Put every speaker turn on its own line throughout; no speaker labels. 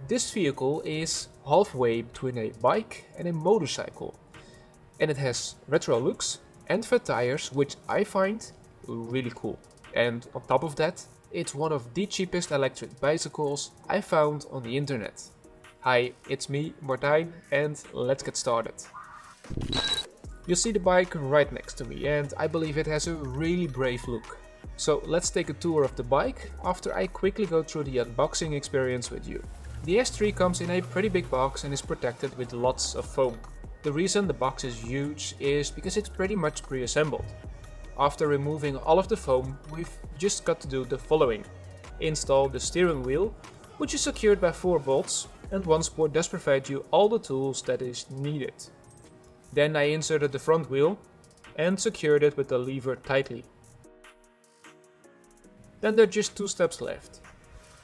This vehicle is halfway between a bike and a motorcycle, and it has retro looks and fat tires, which I find really cool. And on top of that, it's one of the cheapest electric bicycles I found on the internet. Hi, it's me, Martijn, and let's get started. You'll see the bike right next to me, and I believe it has a really brave look. So let's take a tour of the bike after I quickly go through the unboxing experience with you. The S3 comes in a pretty big box and is protected with lots of foam. The reason the box is huge is because it's pretty much pre-assembled. After removing all of the foam, we've just got to do the following. Install the steering wheel, which is secured by 4 bolts, and OneSport does provide you all the tools that is needed. Then I inserted the front wheel and secured it with the lever tightly. Then there are just 2 steps left,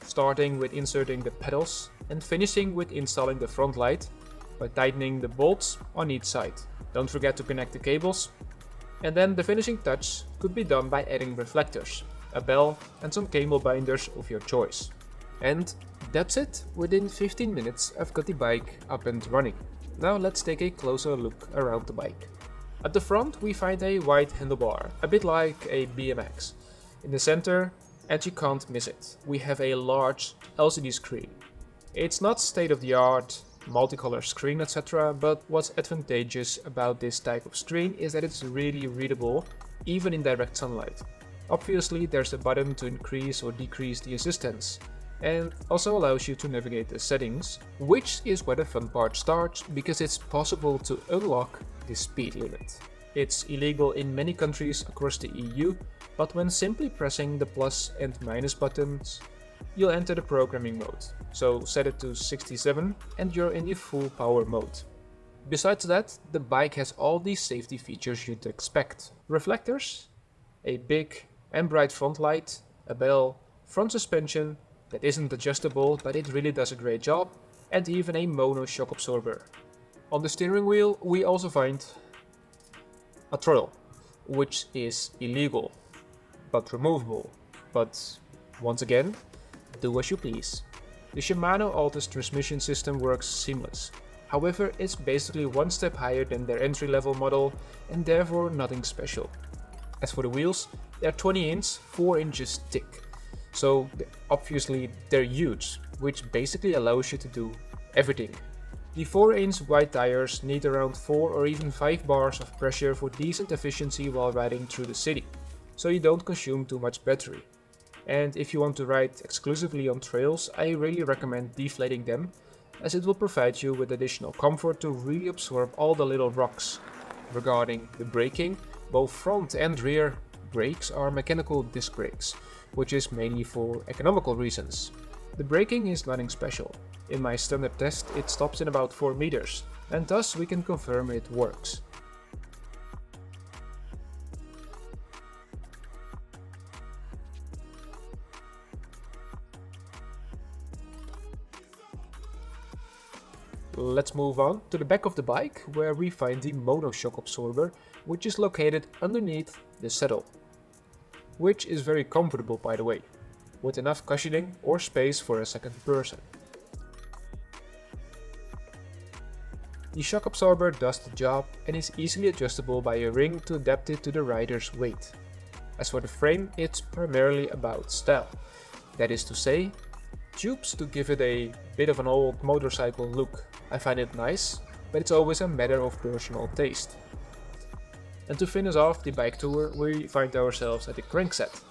starting with inserting the pedals and finishing with installing the front light by tightening the bolts on each side. Don't forget to connect the cables. And then the finishing touch could be done by adding reflectors, a bell and some cable binders of your choice. And that's it. Within 15 minutes I've got the bike up and running. Now let's take a closer look around the bike. At the front we find a wide handlebar, a bit like a BMX. In the center, and you can't miss it, we have a large LCD screen. It's not state-of-the-art multicolor screen, etc., but what's advantageous about this type of screen is that it's really readable even in direct sunlight. Obviously there's a button to increase or decrease the assistance, and also allows you to navigate the settings, which is where the fun part starts because it's possible to unlock the speed limit. It's illegal in many countries across the EU, but when simply pressing the plus and minus buttons, you'll enter the programming mode. So set it to 67 and you're in the full power mode. Besides that, the bike has all these safety features you'd expect. Reflectors, a big and bright front light, a bell, front suspension that isn't adjustable but it really does a great job, and even a mono shock absorber. On the steering wheel we also find a throttle, which is illegal but removable, but once again, do as you please. The Shimano Altus transmission system works seamless. However, it's basically one step higher than their entry-level model and therefore nothing special. As for the wheels, they're 20 inch, 4 inches thick. So obviously they're huge, which basically allows you to do everything. The 4-inch wide tires need around 4 or even 5 bars of pressure for decent efficiency while riding through the city, so you don't consume too much battery. And if you want to ride exclusively on trails, I really recommend deflating them, as it will provide you with additional comfort to really absorb all the little rocks. Regarding the braking, both front and rear brakes are mechanical disc brakes, which is mainly for economical reasons. The braking is nothing special. In my standard test it stops in about 4 meters, and thus we can confirm it works. Let's move on to the back of the bike, where we find the mono shock absorber, which is located underneath the saddle. Which is very comfortable, by the way, with enough cushioning or space for a second person. The shock absorber does the job and is easily adjustable by a ring to adapt it to the rider's weight. As for the frame, it's primarily about style. That is to say, tubes to give it a bit of an old motorcycle look. I find it nice, but it's always a matter of personal taste. And to finish off the bike tour, we find ourselves at the crankset.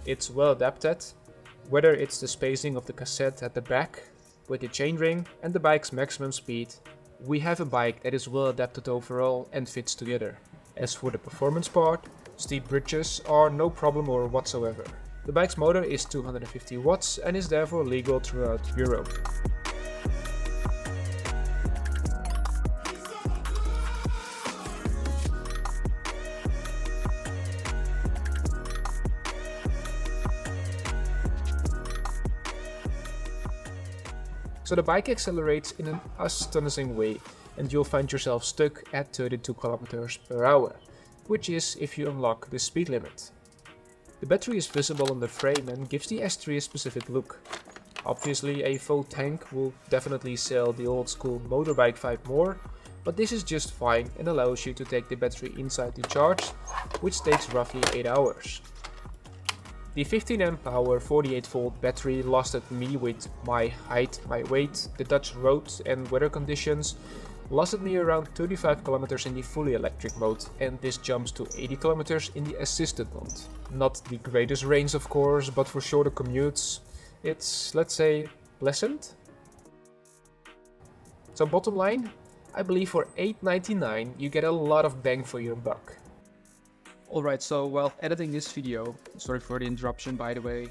It's well adapted, whether it's the spacing of the cassette at the back, with the chainring and the bike's maximum speed, we have a bike that is well adapted overall and fits together. As for the performance part, steep bridges are no problem or whatsoever. The bike's motor is 250 watts and is therefore legal throughout Europe. So the bike accelerates in an astonishing way, and you'll find yourself stuck at 32 km per hour, which is if you unlock the speed limit. The battery is visible on the frame and gives the S3 a specific look. Obviously a full tank will definitely sell the old school motorbike vibe more, but this is just fine and allows you to take the battery inside the charge, which takes roughly 8 hours. The 15 amp hour 48 volt battery lasted me, with my height, my weight, the Dutch road and weather conditions, lasted me around 35 kilometers in the fully electric mode, and this jumps to 80 kilometers in the assisted mode. Not the greatest range of course, but for shorter commutes, it's, let's say, pleasant. So bottom line, I believe for $8.99 you get a lot of bang for your buck.
Alright, so while editing this video, sorry for the interruption by the way,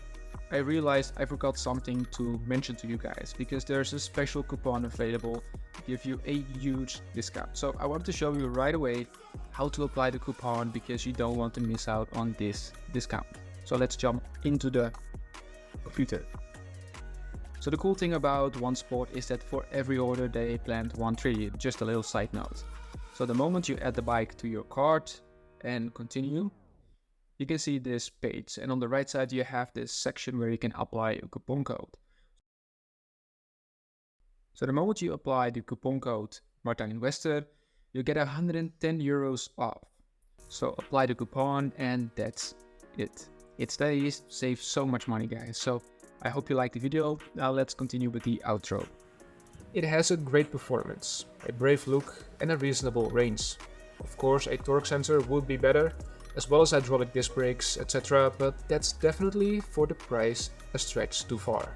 I realized I forgot something to mention to you guys, because there's a special coupon available to give you a huge discount. So I want to show you right away how to apply the coupon, because you don't want to miss out on this discount. So let's jump into the computer. So the cool thing about OneSport is that for every order they plant one tree. Just a little side note. So the moment you add the bike to your cart and continue, you can see this page, and on the right side you have this section where you can apply a coupon code. So the moment you apply the coupon code Martijn 𝗏𝗏, you get €110 off. So apply the coupon and that's it. It's that easy, save so much money guys. So I hope you liked the video. Now let's continue with the outro. It has a great performance, a brave look and a reasonable range. Of course, a torque sensor would be better, as well as hydraulic disc brakes, etc., but that's definitely for the price a stretch too far.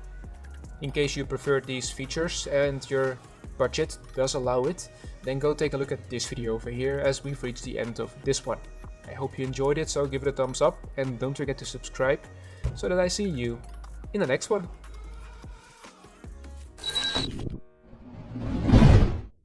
In case you prefer these features and your budget does allow it, then go take a look at this video over here, as we've reached the end of this one. I hope you enjoyed it, so give it a thumbs up and don't forget to subscribe so that I see you in the next one.